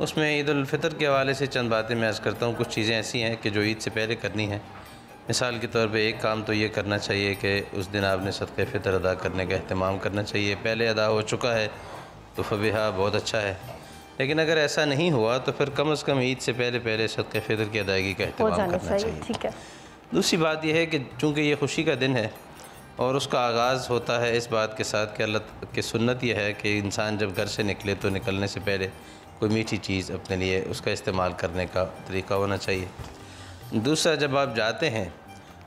اس میں عید الفطر کے حوالے سے چند باتیں میں عرض کرتا ہوں۔ کچھ چیزیں ایسی ہیں کہ جو عید سے پہلے کرنی ہیں۔ مثال کے طور پہ ایک کام تو یہ کرنا چاہیے کہ اس دن آپ نے صدقہ فطر ادا کرنے کا اہتمام کرنا چاہیے۔ پہلے ادا ہو چکا ہے تو فبہا، بہت اچھا ہے، لیکن اگر ایسا نہیں ہوا تو پھر کم از کم عید سے پہلے صدقہ فطر کی ادائیگی کا اہتمام کرنا چاہیے۔ ٹھیک ہے۔ دوسری بات یہ ہے کہ چونکہ یہ خوشی کا دن ہے اور اس کا آغاز ہوتا ہے اس بات کے ساتھ کہ اللہ کی سنت یہ ہے کہ انسان جب گھر سے نکلے تو نکلنے سے پہلے کوئی میٹھی چیز اپنے لیے اس کا استعمال کرنے کا طریقہ ہونا چاہیے۔ دوسرا، جب آپ جاتے ہیں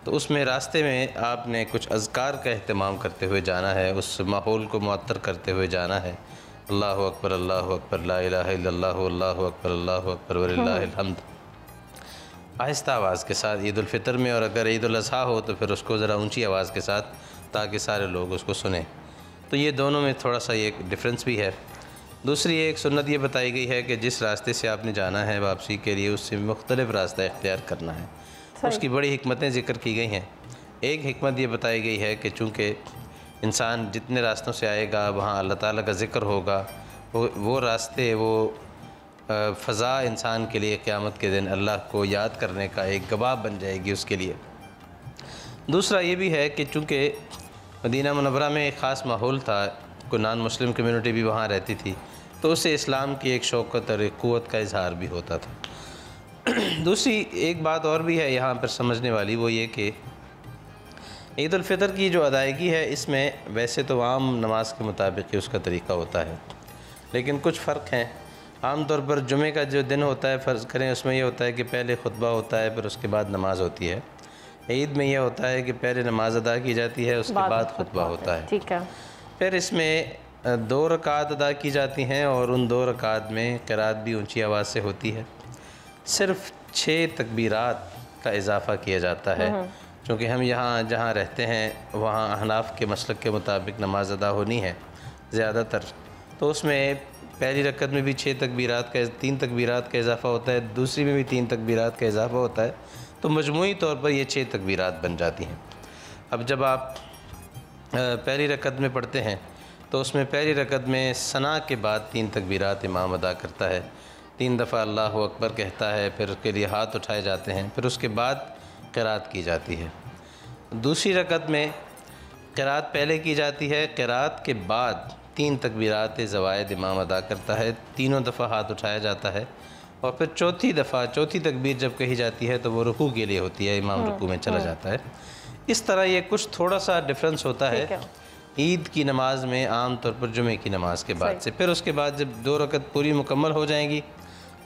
تو اس میں راستے میں آپ نے کچھ اذکار کا اہتمام کرتے ہوئے جانا ہے، اس ماحول کو معطر کرتے ہوئے جانا ہے۔ اللہ اکبر، اللہ اکبر، لا الہ الا اللہ، اللہ اکبر، اللہ اکبر وللہ الحمد، آہستہ آواز کے ساتھ عید الفطر میں، اور اگر عید الاضحیٰ ہو تو پھر اس کو ذرا اونچی آواز کے ساتھ تاکہ سارے لوگ اس کو سنیں۔ تو یہ دونوں میں تھوڑا سا ایک ڈفرینس بھی ہے۔ دوسری ایک سنت یہ بتائی گئی ہے کہ جس راستے سے آپ نے جانا ہے واپسی کے لیے، اس سے مختلف راستہ اختیار کرنا ہے۔ اس کی بڑی حکمتیں ذکر کی گئی ہیں۔ ایک حکمت یہ بتائی گئی ہے کہ چونکہ انسان جتنے راستوں سے آئے گا وہاں اللہ تعالیٰ کا ذکر ہوگا، وہ راستے، وہ فضا انسان کے لیے قیامت کے دن اللہ کو یاد کرنے کا ایک گواہ بن جائے گی اس کے لیے۔ دوسرا یہ بھی ہے کہ چونکہ مدینہ منورہ میں ایک خاص ماحول تھا، کوئی نان مسلم کمیونٹی بھی وہاں رہتی تھی، تو اس سے اسلام کی ایک شوکت اور ایک قوت کا اظہار بھی ہوتا تھا۔ دوسری ایک بات اور بھی ہے یہاں پر سمجھنے والی، وہ یہ کہ عید الفطر کی جو ادائیگی ہے اس میں ویسے تو عام نماز کے مطابق ہی اس کا طریقہ ہوتا ہے، لیکن کچھ فرق ہیں۔ عام طور پر جمعے کا جو دن ہوتا ہے فرض کریں، اس میں یہ ہوتا ہے کہ پہلے خطبہ ہوتا ہے پھر اس کے بعد نماز ہوتی ہے۔ عید میں یہ ہوتا ہے کہ پہلے نماز ادا کی جاتی ہے، اس کے بعد خطبہ ہوتا ہے۔ ٹھیک ہے۔ پھر اس میں 2 رکعت ادا کی جاتی ہیں اور ان 2 رکعت میں قرات بھی اونچی آواز سے ہوتی ہے۔ صرف 6 تکبیرات کا اضافہ کیا جاتا ہے، چونکہ ہم یہاں جہاں رہتے ہیں وہاں احناف کے مسلک کے مطابق نماز ادا ہونی ہے زیادہ تر، تو اس میں پہلی رکعت میں بھی 3 تکبیرات کا اضافہ ہوتا ہے، دوسری میں بھی 3 تکبیرات کا اضافہ ہوتا ہے، تو مجموعی طور پر یہ 6 تکبیرات بن جاتی ہیں۔ اب جب آپ پہلی رکعت میں پڑھتے ہیں تو اس میں پہلی رکعت میں ثنا کے بعد 3 تکبیرات امام ادا کرتا ہے، 3 دفعہ اللہ اکبر کہتا ہے، پھر اس کے لیے ہاتھ اٹھائے جاتے ہیں، پھر اس کے بعد قرات کی جاتی ہے۔ دوسری رکعت میں قرات پہلے کی جاتی ہے، قرات کے بعد 3 تکبیرات زوائد امام ادا کرتا ہے، تینوں دفعہ ہاتھ اٹھایا جاتا ہے، اور پھر چوتھی تکبیر جب کہی جاتی ہے تو وہ رکوع کے لیے ہوتی ہے، امام رکوع میں چلا جاتا ہے۔ اس طرح یہ کچھ تھوڑا سا ڈفرینس ہوتا ہے عید کی نماز میں عام طور پر جمعے کی نماز کے بعد سے۔ پھر اس کے بعد جب 2 رکعت پوری مکمل ہو جائیں گی،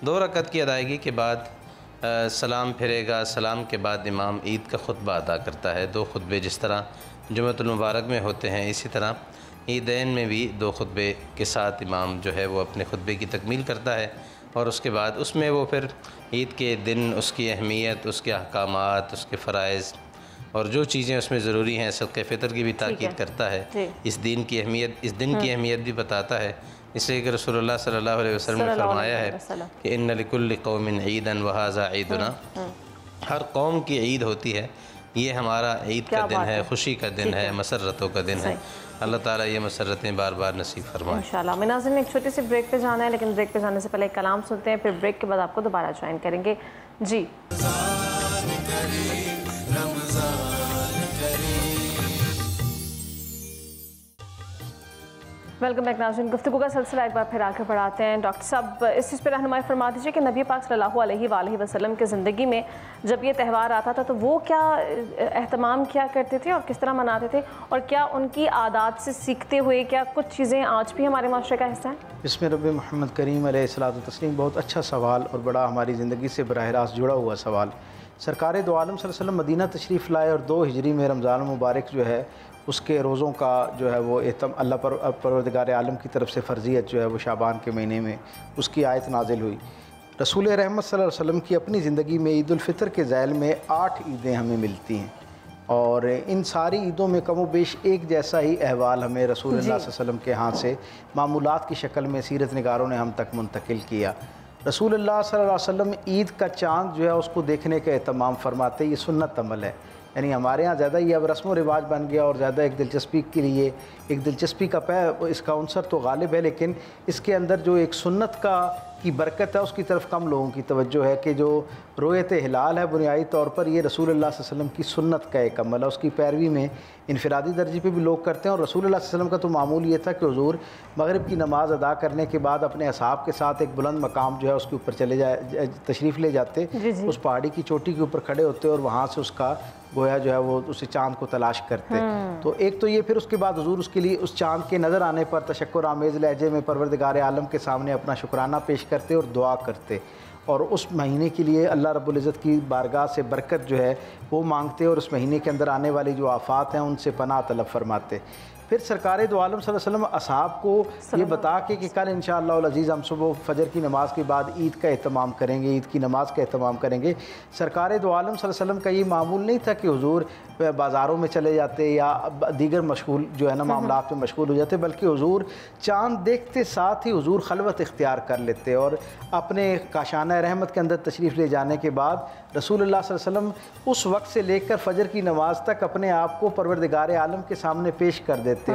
2 رکعت کی ادائیگی کے بعد سلام پھرے گا، سلام کے بعد امام عید کا خطبہ ادا کرتا ہے۔ 2 خطبے جس طرح جمعۃ المبارک میں ہوتے ہیں، اسی طرح عیدین میں بھی 2 خطبے کے ساتھ امام جو ہے وہ اپنے خطبے کی تکمیل کرتا ہے، اور اس کے بعد اس میں وہ پھر عید کے دن، اس کی اہمیت، اس کے احکامات، اس کے فرائض اور جو چیزیں اس میں ضروری ہیں، صدقہ فطر کی بھی تاکید کرتا ہے، اس دن کی اہمیت بھی بتاتا ہے، اس لیے کہ رسول اللہ صلی اللہ علیہ وسلم نے فرمایا ہے کہ ان لکل قوم عیدا وھذا عیدنا، ہر قوم کی عید ہوتی ہے، یہ ہمارا عید کا دن ہے، خوشی کا دن ہے، مسرتوں کا دن ہے۔ اللہ تعالیٰ یہ مسرتیں بار بار نصیب فرمائے انشاءاللہ۔ میں ناظرین ایک چھوٹی سی بریک پہ جانا ہے، لیکن بریک پہ جانے سے پہلے ایک کلام سنتے ہیں، پھر بریک کے بعد آپ کو دوبارہ جوائن کریں گے۔ جی ویلکم بیک ناظرین، گفتگو کا سلسلہ ایک بار پھر آگے بڑھاتے ہیں۔ ڈاکٹر صاحب اس چیز پہ رہنمائی فرما دیجیے کہ نبی پاک صلی اللہ علیہ وآلہ وسلم کے زندگی میں جب یہ تہوار آتا تھا تو وہ کیا اہتمام کیا کرتے تھے اور کس طرح مناتے تھے، اور کیا ان کی عادات سے سیکھتے ہوئے کیا کچھ چیزیں آج بھی ہمارے معاشرے کا حصہ ہیں؟ اس میں رب محمد کریم علیہ الصلوۃ والتسلیم بہت اچھا سوال اور بڑا ہماری زندگی سے براہ راست جڑا ہوا سوال۔ سرکار دو عالم صلی اللہ علیہ وسلم مدینہ تشریف لائے اور 2 ہجری میں رمضان المبارک جو ہے اس کے روزوں کا جو ہے وہ اللہ پروردگار عالم کی طرف سے فرضیت جو ہے وہ شعبان کے مہینے میں اس کی آیت نازل ہوئی۔ رسول رحمت صلی اللہ علیہ وسلم کی اپنی زندگی میں عید الفطر کے ذیل میں 8 عیدیں ہمیں ملتی ہیں، اور ان ساری عیدوں میں کم و بیش ایک جیسا ہی احوال ہمیں رسول اللہ صلی اللہ علیہ وسلم کے ہاتھ سے معمولات کی شکل میں سیرت نگاروں نے ہم تک منتقل کیا۔ رسول اللہ صلی اللہ علیہ وسلم عید کا چاند جو ہے اس کو دیکھنے کا اہتمام فرماتے، یہ سنت عمل ہے، یعنی ہمارے ہاں زیادہ یہ اب رسم و رواج بن گیا اور زیادہ ایک دلچسپی کے لیے ایک دلچسپی کا اس کا عنصر تو غالب ہے، لیکن اس کے اندر جو ایک سنت کا کی برکت ہے اس کی طرف کم لوگوں کی توجہ ہے کہ جو رویت ہلال ہے بنیادی طور پر یہ رسول اللہ صلی اللہ علیہ وسلم کی سنت کا ایک عمل ہے، اس کی پیروی میں انفرادی درجے پہ بھی لوگ کرتے ہیں، اور رسول اللہ صلی اللہ علیہ وسلم کا تو معمول یہ تھا کہ حضور مغرب کی نماز ادا کرنے کے بعد اپنے اصحاب کے ساتھ ایک بلند مقام جو ہے اس کے اوپر تشریف لے جاتے، اس پہاڑی کی چوٹی کے اوپر کھڑے ہوتے اور وہاں سے اس کا گویا جو ہے وہ اسے چاند کو تلاش کرتے۔ تو ایک تو یہ، پھر اس کے بعد حضور اس کے لیے اس چاند کے نظر آنے پر تشکر آمیز لہجے میں پروردگار عالم کے سامنے اپنا شکرانہ پیش کرتے اور دعا کرتے، اور اس مہینے کے لیے اللہ رب العزت کی بارگاہ سے برکت جو ہے وہ مانگتے، اور اس مہینے کے اندر آنے والی جو آفات ہیں ان سے پناہ طلب فرماتے۔ پھر سرکار دو عالم صلی اللہ علیہ وسلم اصحاب کو یہ بتا کے کہ کل انشاءاللہ العزیز ہم صبح فجر کی نماز کے بعد عید کا اہتمام کریں گے، عید کی نماز کا اہتمام کریں گے، سرکار دو عالم صلی اللہ علیہ وسلم کا یہ معمول نہیں تھا کہ حضور بازاروں میں چلے جاتے یا دیگر مشغول جو ہے نا معاملات میں مشغول ہو جاتے، بلکہ حضور چاند دیکھتے ساتھ ہی حضور خلوت اختیار کر لیتے، اور اپنے کاشانہ رحمت کے اندر تشریف لے جانے کے بعد رسول اللہ صلی اللہ علیہ وسلم اس وقت سے لے کر فجر کی نماز تک اپنے آپ کو پروردگار عالم کے سامنے پیش کر دیتے،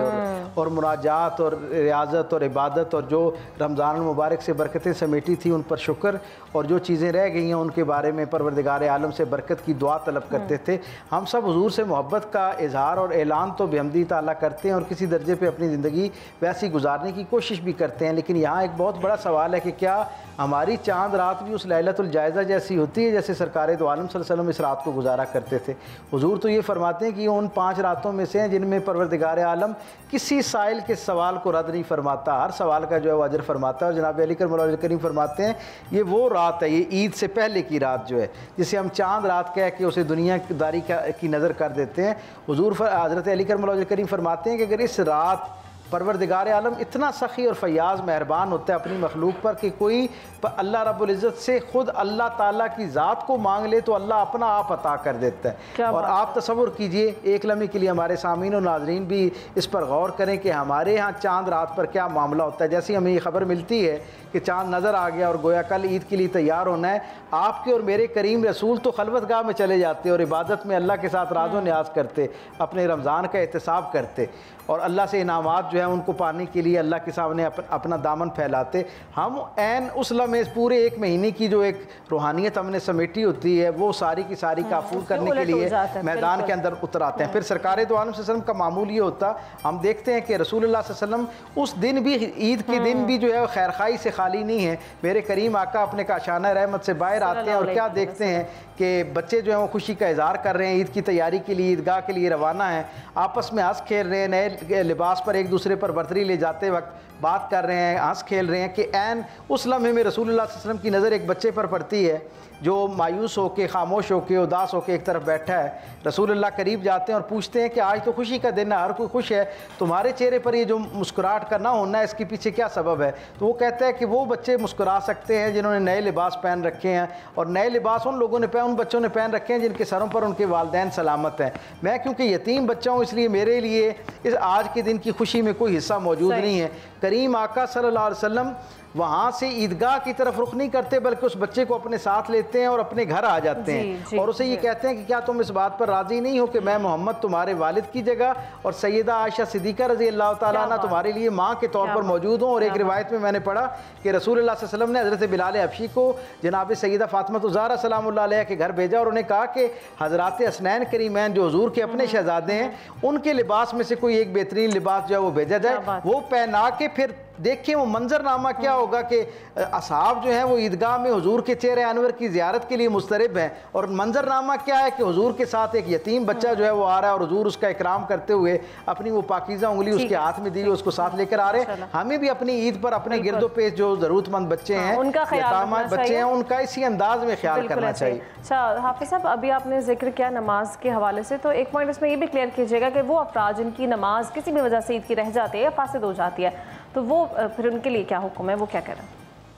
اور مناجات اور ریاضت اور عبادت اور جو رمضان المبارک سے برکتیں سمیٹی تھی ان پر شکر، اور جو چیزیں رہ گئی ہیں ان کے بارے میں پروردگار عالم سے برکت کی دعا طلب کرتے تھے۔ ہم سب حضور سے محبت کا اظہار اور اعلان تو بحمدی تعالیٰ کرتے ہیں اور کسی درجے پہ اپنی زندگی ویسی گزارنے کی کوشش بھی کرتے ہیں، لیکن یہاں ایک بہت بڑا سوال ہے کہ کیا ہماری چاند رات بھی اس لیلۃ الجائزہ جیسی ہوتی ہے جیسے سرکار دو عالم صلی اللہ علیہ وسلم اس رات کو گزارا کرتے تھے؟ حضور تو یہ فرماتے ہیں کہ یہ ان 5 راتوں میں سے ہیں جن میں پروردگار عالم کسی سائل کے سوال کو رد نہیں فرماتا، ہر سوال کا جو ہے وہ اجر فرماتا ہے، اور جناب علی کرم اللہ کریم فرماتے ہیں یہ وہ رات ہے، یہ عید سے پہلے کی رات جو ہے جسے ہم چاند رات کہہ کے اسے دنیا داری کی نظر کر دیتے ہیں۔ حضور حضرت علی کرم اللہ کریم فرماتے ہیں کہ اگر اس رات پروردگار عالم اتنا سخی اور فیاض مہربان ہوتا ہے اپنی مخلوق پر کہ کوئی اللہ رب العزت سے خود اللہ تعالیٰ کی ذات کو مانگ لے تو اللہ اپنا آپ عطا کر دیتا ہے۔ اور آپ تصور کیجئے ایک لمحے کے لیے ہمارے سامعین و ناظرین بھی اس پر غور کریں کہ ہمارے ہاں چاند رات پر کیا معاملہ ہوتا ہے۔ جیسی ہمیں یہ خبر ملتی ہے کہ چاند نظر آ گیا اور گویا کل عید کے لیے تیار ہونا ہے، آپ کے اور میرے کریم رسول تو خلوت گاہ میں چلے جاتے اور عبادت میں اللہ کے ساتھ راز و نیاز کرتے، اپنے رمضان کا احتساب کرتے، اور اللہ سے انعامات جو ہیں ان کو پانے کے لیے اللہ کے سامنے اپنا دامن پھیلاتے۔ ہم عین اس لمحے پورے ایک مہینے کی جو ایک روحانیت ہم نے سمیٹی ہوتی ہے وہ ساری کی ساری کافور کرنے کے لیے میدان کے اندر اتر آتے ہیں۔ پھر سرکار دو عالم صلی اللہ علیہ وسلم کا معمول یہ ہوتا، ہم دیکھتے ہیں کہ رسول اللہ صلی اللہ علیہ وسلم اس دن بھی، عید کے دن بھی جو ہے خیرخائی سے خالی نہیں ہے۔ میرے کریم آقا اپنے کاشانہ رحمت سے باہر آتے ہیں اور کیا دیکھتے ہیں کہ بچے جو ہیں وہ خوشی کا اظہار کر رہے ہیں، عید کی تیاری کے لیے عیدگاہ کے لیے روانہ ہیں، آپس میں ہنس کھیل رہے ہیں، نئے لباس پر ایک دوسرے پر برتری لے جاتے وقت بات کر رہے ہیں، ہنس کھیل رہے ہیں کہ عین اس لمحے میں رسول اللہ صلی اللہ علیہ وسلم کی نظر ایک بچے پر پڑتی ہے جو مایوس ہو کے، خاموش ہو کے، اداس ہو کے ایک طرف بیٹھا ہے۔ رسول اللہ قریب جاتے ہیں اور پوچھتے ہیں کہ آج تو خوشی کا دن ہے، ہر کوئی خوش ہے، تمہارے چہرے پر یہ جو مسکراہٹ کا نہ ہونا ہے اس کے پیچھے کیا سبب ہے؟ تو وہ کہتا ہے کہ وہ بچے مسکرا سکتے ہیں جنہوں نے نئے لباس پہن رکھے ہیں، اور نئے لباس ان لوگوں نے ان بچوں نے پہن رکھے ہیں جن کے سروں پر ان کے والدین سلامت ہیں۔ میں کیونکہ یتیم بچہ ہوں اس لیے میرے لیے اس آج کے دن کی خوشی میں کوئی حصہ موجود نہیں ہے۔ کریم آقا صلی اللہ علیہ وسلم وہاں سے عیدگاہ کی طرف رخ نہیں کرتے بلکہ اس بچے کو اپنے ساتھ لیتے ہیں اور اپنے گھر آ جاتے ہیں، اور اسے یہ کہتے ہیں کہ کیا تم اس بات پر راضی نہیں ہو کہ میں محمد تمہارے والد کی جگہ اور سیدہ عائشہ صدیقہ رضی اللہ تعالیٰ عنہ تمہارے لیے ماں کے طور پر موجود ہوں؟ اور ایک روایت میں نے پڑھا کہ رسول اللہ صلی اللہ علیہ وسلم نے حضرت بلال حبشی کو جناب سیدہ فاطمہ الزہرا سلام اللہ علیہ کے گھر بھیجا، اور انہیں کہا کہ حضرات حسنین کریمین جو حضور کے اپنے شہزادے ہیں ان کے لباس میں سے کوئی ایک بہترین لباس جو ہے وہ بھیجا جائے، وہ پہنا کے پھر دیکھیں وہ منظر نامہ کیا ہوگا کہ اصحاب جو ہیں وہ عیدگاہ میں حضور کے چہرے انور کی زیارت کے لیے مضطرب ہیں، اور منظر نامہ کیا ہے کہ حضور کے ساتھ ایک یتیم بچہ جو ہے وہ آ رہا ہے اور حضور اس کا اکرام کرتے ہوئے اپنی وہ پاکیزہ انگلی اس کے ہاتھ میں دی ہوئی اس کو ساتھ لے کر آ رہے ہیں۔ ہمیں بھی اپنی عید پر اپنے گرد و پیش جو ضرورت مند بچے ہیں، یتامہ بچے ہیں، ان کا اسی انداز میں خیال کرنا چاہیے۔ اچھا حافظ صاحب، ابھی آپ نے ذکر کیا نماز کے حوالے سے، تو ایک پوائنٹ اس میں یہ بھی کلیئر کیجیے گا کہ وہ افراد جن کی نماز کسی بھی وجہ سے عید کی رہ جاتی ہے یا فاسد ہو جاتی ہے تو وہ پھر ان کے لیے کیا حکم ہے، وہ کیا کریں؟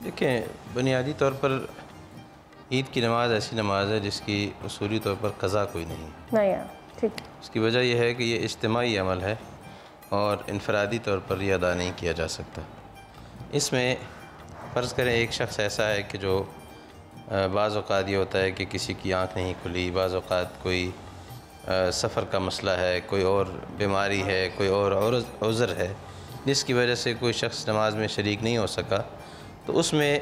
دیکھیں، بنیادی طور پر عید کی نماز ایسی نماز ہے جس کی اصولی طور پر قضا کوئی نہیں ہے، ٹھیک۔ اس کی وجہ یہ ہے کہ یہ اجتماعی عمل ہے اور انفرادی طور پر یہ ادا نہیں کیا جا سکتا۔ اس میں فرض کریں ایک شخص ایسا ہے کہ جو بعض اوقات یہ ہوتا ہے کہ کسی کی آنکھ نہیں کھلی، بعض اوقات کوئی سفر کا مسئلہ ہے، کوئی اور بیماری ہے، کوئی اور عذر ہے جس کی وجہ سے کوئی شخص نماز میں شریک نہیں ہو سکا، تو اس میں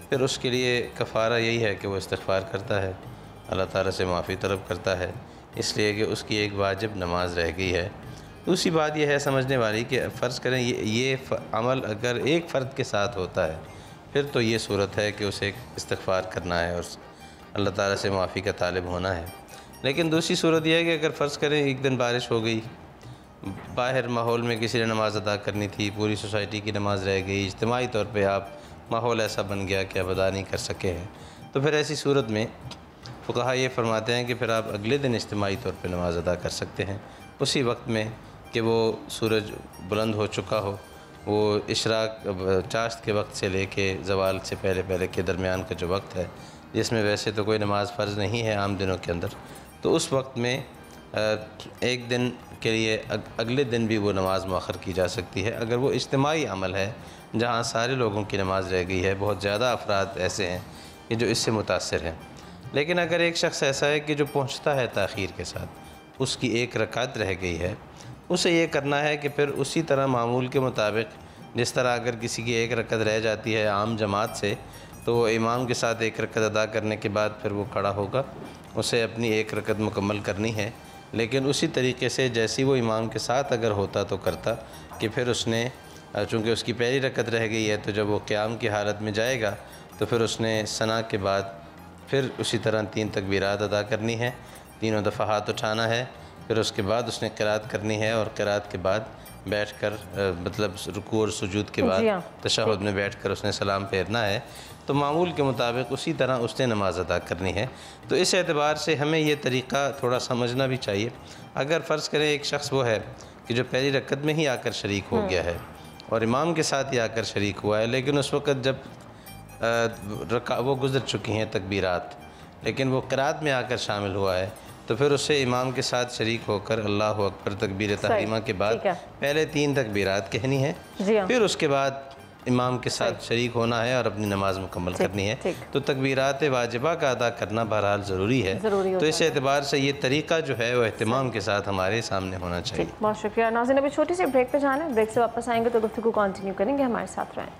پھر اس کے لیے کفارہ یہی ہے کہ وہ استغفار کرتا ہے، اللہ تعالیٰ سے معافی طلب کرتا ہے، اس لیے کہ اس کی ایک واجب نماز رہ گئی ہے۔ دوسری بات یہ ہے سمجھنے والی کہ فرض کریں یہ عمل اگر ایک فرد کے ساتھ ہوتا ہے پھر تو یہ صورت ہے کہ اسے استغفار کرنا ہے اور اللہ تعالیٰ سے معافی کا طالب ہونا ہے۔ لیکن دوسری صورت یہ ہے کہ اگر فرض کریں ایک دن بارش ہو گئی، باہر ماحول میں کسی نے نماز ادا کرنی تھی، پوری سوسائٹی کی نماز رہ گئی، اجتماعی طور پہ ماحول ایسا بن گیا کہ آپ ادا نہیں کر سکے ہیں، تو پھر ایسی صورت میں فقہا یہ فرماتے ہیں کہ پھر آپ اگلے دن اجتماعی طور پہ نماز ادا کر سکتے ہیں، اسی وقت میں کہ وہ سورج بلند ہو چکا ہو، وہ اشراق چاشت کے وقت سے لے کے زوال سے پہلے کے درمیان کا جو وقت ہے، جس میں ویسے تو کوئی نماز فرض نہیں ہے عام دنوں کے اندر، تو اس وقت میں ایک دن کے لیے اگلے دن بھی وہ نماز مؤخر کی جا سکتی ہے اگر وہ اجتماعی عمل ہے جہاں سارے لوگوں کی نماز رہ گئی ہے، بہت زیادہ افراد ایسے ہیں کہ جو اس سے متاثر ہیں۔ لیکن اگر ایک شخص ایسا ہے کہ جو پہنچتا ہے تاخیر کے ساتھ، اس کی ایک رکعت رہ گئی ہے، اسے یہ کرنا ہے کہ پھر اسی طرح معمول کے مطابق جس طرح اگر کسی کی ایک رکعت رہ جاتی ہے عام جماعت سے، تو وہ امام کے ساتھ ایک رکعت ادا کرنے کے بعد پھر وہ کھڑا ہوگا، اسے اپنی ایک رکعت مکمل کرنی ہے، لیکن اسی طریقے سے جیسی وہ امام کے ساتھ اگر ہوتا تو کرتا کہ پھر اس نے چونکہ اس کی پہلی رکعت رہ گئی ہے تو جب وہ قیام کی حالت میں جائے گا تو پھر اس نے ثنا کے بعد پھر اسی طرح 3 تکبیرات ادا کرنی ہے، تینوں دفعہ ہاتھ اٹھانا ہے، پھر اس کے بعد اس نے قرات کرنی ہے اور قرات کے بعد بیٹھ کر مطلب رکوع اور سجود کے بعد تشہد میں بیٹھ کر اس نے سلام پھیرنا ہے، تو معمول کے مطابق اسی طرح اس نے نماز ادا کرنی ہے۔ تو اس اعتبار سے ہمیں یہ طریقہ تھوڑا سمجھنا بھی چاہیے۔ اگر فرض کریں ایک شخص وہ ہے کہ جو پہلی رکعت میں ہی آ کر شریک ہو گیا ہے اور امام کے ساتھ ہی آ کر شریک ہوا ہے، لیکن اس وقت جب وہ گزر چکی ہیں تکبیرات، لیکن وہ قرات میں آ کر شامل ہوا ہے، تو پھر اسے امام کے ساتھ شریک ہو کر اللہ اکبر تکبیر تحریمہ کے بعد پہلے 3 تکبیرات کہنی ہے، پھر اس کے بعد امام کے ساتھ شریک ہونا ہے اور اپنی نماز مکمل کرنی ہے۔ تو تکبیرات واجبہ کا ادا کرنا بہرحال ضروری ہے، تو اس اعتبار سے یہ طریقہ جو ہے وہ اہتمام کے ساتھ ہمارے سامنے ہونا چاہیے۔ بہت شکریہ ناظرین، ابھی چھوٹی سی بریک پہ جانا ہے، بریک سے واپس آئیں گے تو گفتگو کنٹینیو کریں گے، ہمارے ساتھ رہیں۔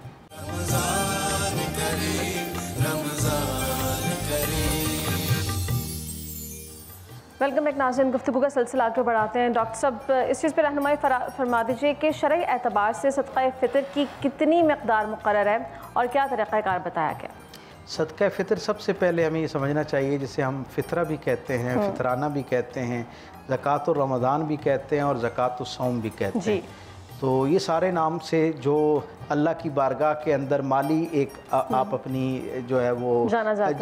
ویلکم بیک ناظرین، گفتگو کا سلسلہ آگے بڑھاتے ہیں۔ ڈاکٹر صاحب اس چیز پہ رہنمائی فرما دیجیے کہ شرعی اعتبار سے صدقہ فطر کی کتنی مقدار مقرر ہے اور کیا طریقہ کار بتایا گیا؟ صدقہ فطر سب سے پہلے ہمیں یہ سمجھنا چاہیے، جسے ہم فطرہ بھی کہتے ہیں، فطرانہ بھی کہتے ہیں، زکوٰۃ الرمضان بھی کہتے ہیں اور زکوٰۃ الصوم بھی کہتے ہیں۔ تو یہ سارے نام سے جو اللہ کی بارگاہ کے اندر مالی ایک آپ اپنی جو ہے وہ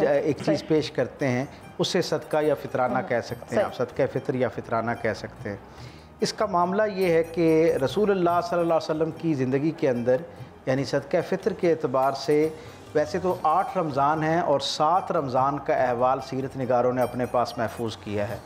ایک چیز پیش کرتے ہیں، اسے صدقہ یا فطرانہ کہہ سکتے ہیں، آپ صدقہ فطر یا فطرانہ کہہ سکتے ہیں۔ اس کا معاملہ یہ ہے کہ رسول اللہ صلی اللہ علیہ وسلم کی زندگی کے اندر یعنی صدقہ فطر کے اعتبار سے ویسے تو 8 رمضان ہیں اور 7 رمضان کا احوال سیرت نگاروں نے اپنے پاس محفوظ کیا ہے،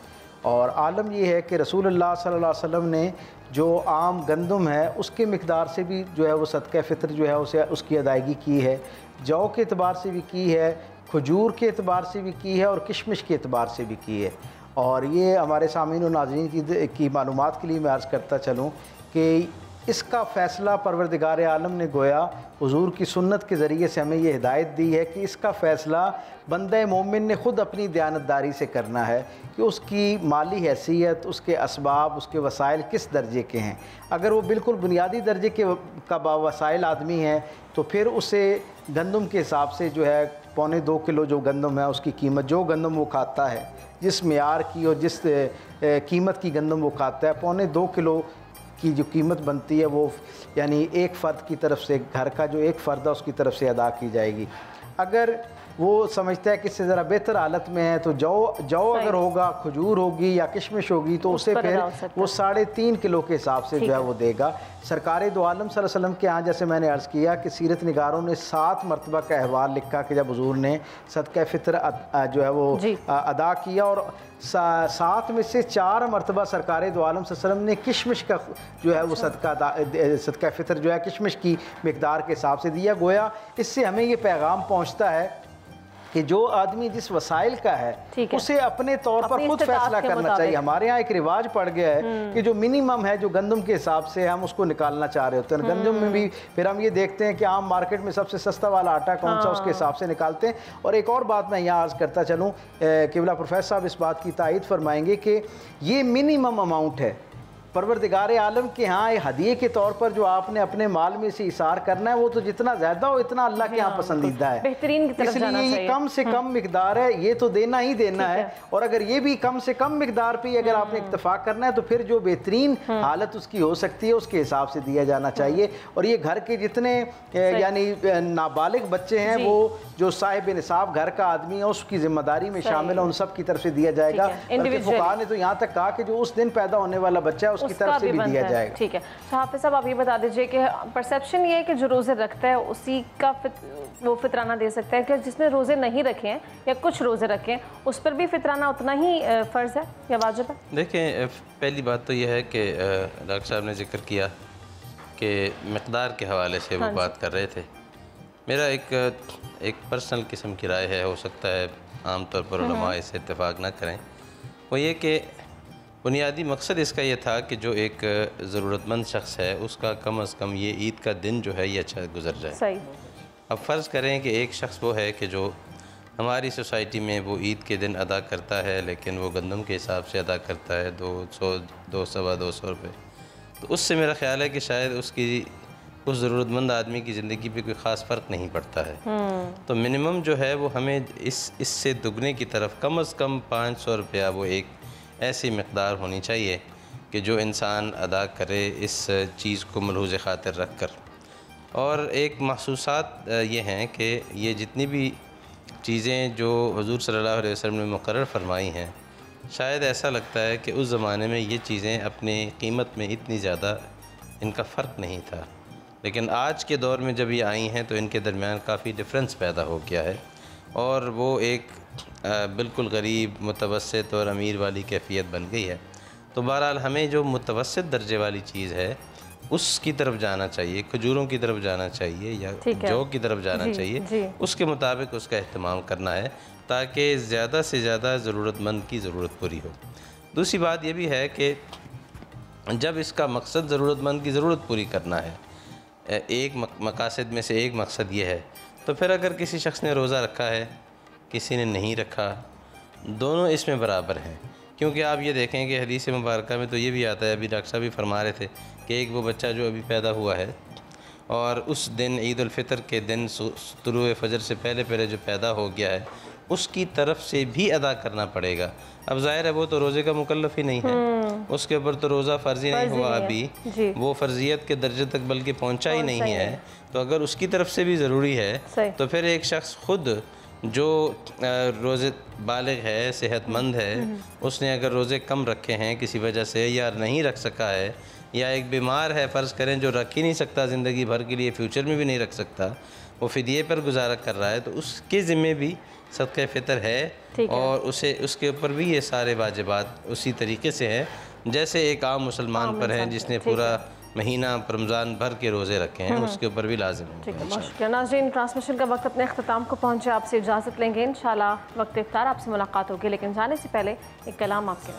اور عالم یہ ہے کہ رسول اللہ صلی اللہ علیہ وسلم نے جو عام گندم ہے اس کے مقدار سے بھی جو ہے وہ صدقہ فطر جو ہے اس کی ادائیگی کی ہے، جو کے اعتبار سے بھی کی ہے، کھجور کے اعتبار سے بھی کی ہے اور کشمش کے اعتبار سے بھی کی ہے۔ اور یہ ہمارے سامعین و ناظرین کی معلومات کے لیے میں عرض کرتا چلوں کہ اس کا فیصلہ پروردگار عالم نے گویا حضور کی سنت کے ذریعے سے ہمیں یہ ہدایت دی ہے کہ اس کا فیصلہ بندہ مومن نے خود اپنی دیانتداری سے کرنا ہے کہ اس کی مالی حیثیت، اس کے اسباب، اس کے وسائل کس درجے کے ہیں۔ اگر وہ بالکل بنیادی درجے کا باوسائل آدمی ہے تو پھر اسے گندم کے حساب سے جو ہے 1.25 کلو جو گندم ہے اس کی قیمت، جو گندم وہ کھاتا ہے، جس معیار کی اور جس قیمت کی گندم وہ کھاتا ہے، 1.25 کلو کی جو قیمت بنتی ہے وہ یعنی ایک فرد کی طرف سے، گھر کا جو ایک فرد ہے اس کی طرف سے ادا کی جائے گی۔ اگر وہ سمجھتا ہے کہ اس سے ذرا بہتر حالت میں ہے تو جو اگر ہوگا، کھجور ہوگی یا کشمش ہوگی تو اسے پھر وہ 3.5 کلو کے حساب سے جو ہے وہ دے گا۔ سرکار دو عالم صلی اللہ علیہ وسلم کے ہاں جیسے میں نے عرض کیا کہ سیرت نگاروں نے 7 مرتبہ کا احوال لکھا کہ جب حضور نے صدقہ فطر جو ہے وہ ادا کیا، اور 7 میں سے 4 مرتبہ سرکار دو عالم صلی اللہ علیہ وسلم نے کشمش کا جو ہے وہ صدقہ فطر جو ہے کشمش کی مقدار کے حساب سے دیا۔ گویا اس سے ہمیں یہ پیغام پہنچتا ہے کہ جو آدمی جس وسائل کا ہے اسے اپنے طور پر خود فیصلہ کرنا چاہیے. ہمارے ہاں ایک رواج پڑ گیا ہے کہ جو منیمم ہے جو گندم کے حساب سے ہم اس کو نکالنا چاہ رہے ہوتے ہیں. گندم میں بھی پھر ہم یہ دیکھتے ہیں کہ عام مارکیٹ میں سب سے سستا والا آٹا کون سا اس کے حساب سے نکالتے ہیں. اور ایک اور بات میں یہاں عرض کرتا چلوں, قبلہ پروفیسر صاحب اس بات کی تائید فرمائیں گے کہ یہ منیمم اماؤنٹ ہے. پروردگار عالم کے ہاں ہدیے کے طور پر جو آپ نے اپنے مال میں سے اثار کرنا ہے وہ تو جتنا زیادہ ہو اتنا اللہ کے ہاں پسندیدہ ہے, بہترین کی طرف جانا چاہیے. اس لیے یہ کم سے کم مقدار ہے, یہ تو دینا ہی دینا ہے. اور اگر یہ بھی کم سے کم مقدار پہ اگر آپ نے اتفاق کرنا ہے تو پھر جو بہترین حالت اس کی ہو سکتی ہے اس کے حساب سے دیا جانا چاہیے. اور یہ گھر کے جتنے یعنی نابالغ بچے ہیں وہ جو صاحب نصاب گھر کا آدمی ہے اس کی ذمہ داری میں شامل ہے, ان سب کی طرف سے دیا جائے گا. فقہاء نے تو یہاں تک کہا کہ جو اس دن پیدا ہونے والا بچہ ہے اس کی طرف سے بھی دیا جائے گا. ٹھیک ہے. تو حافظ صاحب آپ یہ بتا دیجئے کہ پرسیپشن یہ ہے کہ جو روزے رکھتا ہے اسی کا وہ فطرانہ دے سکتا ہے, کہ جس نے روزے نہیں رکھے ہیں یا کچھ روزے رکھے ہیں اس پر بھی فطرانہ اتنا ہی فرض ہے یا واجب ہے؟ دیکھیں, پہلی بات تو یہ ہے کہ ڈاکٹر صاحب نے ذکر کیا کہ مقدار کے حوالے سے وہ بات کر رہے تھے. میرا ایک پرسنل قسم کی رائے ہے, ہو سکتا ہے عام طور پر علماء اس سے اتفاق نہ کریں, وہ یہ کہ بنیادی مقصد اس کا یہ تھا کہ جو ایک ضرورت مند شخص ہے اس کا کم از کم یہ عید کا دن جو ہے یہ اچھا گزر جائے. صحیح. اب فرض کریں کہ ایک شخص وہ ہے کہ جو ہماری سوسائٹی میں وہ عید کے دن ادا کرتا ہے لیکن وہ گندم کے حساب سے ادا کرتا ہے 200 200 روپے, تو اس سے میرا خیال ہے کہ شاید اس ضرورت مند آدمی کی زندگی پہ کوئی خاص فرق نہیں پڑتا ہے. تو منیمم جو ہے وہ ہمیں اس سے دگنے کی طرف کم از کم 500 روپیہ وہ ایک ایسی مقدار ہونی چاہیے کہ جو انسان ادا کرے اس چیز کو ملحوظ خاطر رکھ کر. اور ایک محسوسات یہ ہیں کہ یہ جتنی بھی چیزیں جو حضور صلی اللہ علیہ وسلم نے مقرر فرمائی ہیں, شاید ایسا لگتا ہے کہ اس زمانے میں یہ چیزیں اپنی قیمت میں اتنی زیادہ ان کا فرق نہیں تھا, لیکن آج کے دور میں جب یہ آئی ہیں تو ان کے درمیان کافی ڈفرینس پیدا ہو گیا ہے, اور وہ ایک بالکل غریب متوسط اور امیر والی کیفیت بن گئی ہے. تو بہرحال ہمیں جو متوسط درجے والی چیز ہے اس کی طرف جانا چاہیے, کھجوروں کی طرف جانا چاہیے یا جو کی طرف جانا چاہیے, اس کے مطابق اس کا اہتمام کرنا ہے تاکہ زیادہ سے زیادہ ضرورت مند کی ضرورت پوری ہو. دوسری بات یہ بھی ہے کہ جب اس کا مقصد ضرورت مند کی ضرورت پوری کرنا ہے, ایک مقاصد میں سے ایک مقصد یہ ہے, تو پھر اگر کسی شخص نے روزہ رکھا ہے کسی نے نہیں رکھا, دونوں اس میں برابر ہیں. کیونکہ آپ یہ دیکھیں کہ حدیث مبارکہ میں تو یہ بھی آتا ہے, ابھی ڈاکٹر صاحب بھی فرما رہے تھے کہ ایک وہ بچہ جو ابھی پیدا ہوا ہے اور اس دن عید الفطر کے دن طلوع فجر سے پہلے جو پیدا ہو گیا ہے اس کی طرف سے بھی ادا کرنا پڑے گا. اب ظاہر ہے وہ تو روزے کا مکلف ہی نہیں ہے, اس کے اوپر تو روزہ فرضی نہیں ہوا ابھی, وہ فرضیت کے درجے تک بلکہ پہنچا ہی نہیں ہے. تو اگر اس کی طرف سے بھی ضروری ہے تو پھر ایک شخص خود جو روزے بالغ ہے, صحت مند ہے, اس نے اگر روزے کم رکھے ہیں کسی وجہ سے یا نہیں رکھ سکا ہے, یا ایک بیمار ہے فرض کریں جو رکھ ہی نہیں سکتا زندگی بھر کے لیے, فیوچر میں بھی نہیں رکھ سکتا, وہ فدیے پر گزارا کر رہا ہے, تو اس کے ذمہ بھی صدقہ فطر ہے, اور اس کے اوپر بھی یہ سارے واجبات اسی طریقے سے ہیں جیسے ایک عام مسلمان پر ہیں جس نے پورا مہینہ رمضان بھر کے روزے رکھے ہیں, اس کے اوپر بھی لازم ہے. ٹھیک ہے, بہت شکریہ. ناظرین, ٹرانسمیشن کا وقت اپنے اختتام کو پہنچے, آپ سے اجازت لیں گے. انشاءاللہ وقت افطار آپ سے ملاقات ہوگی, لیکن جانے سے پہلے ایک کلام آپ کے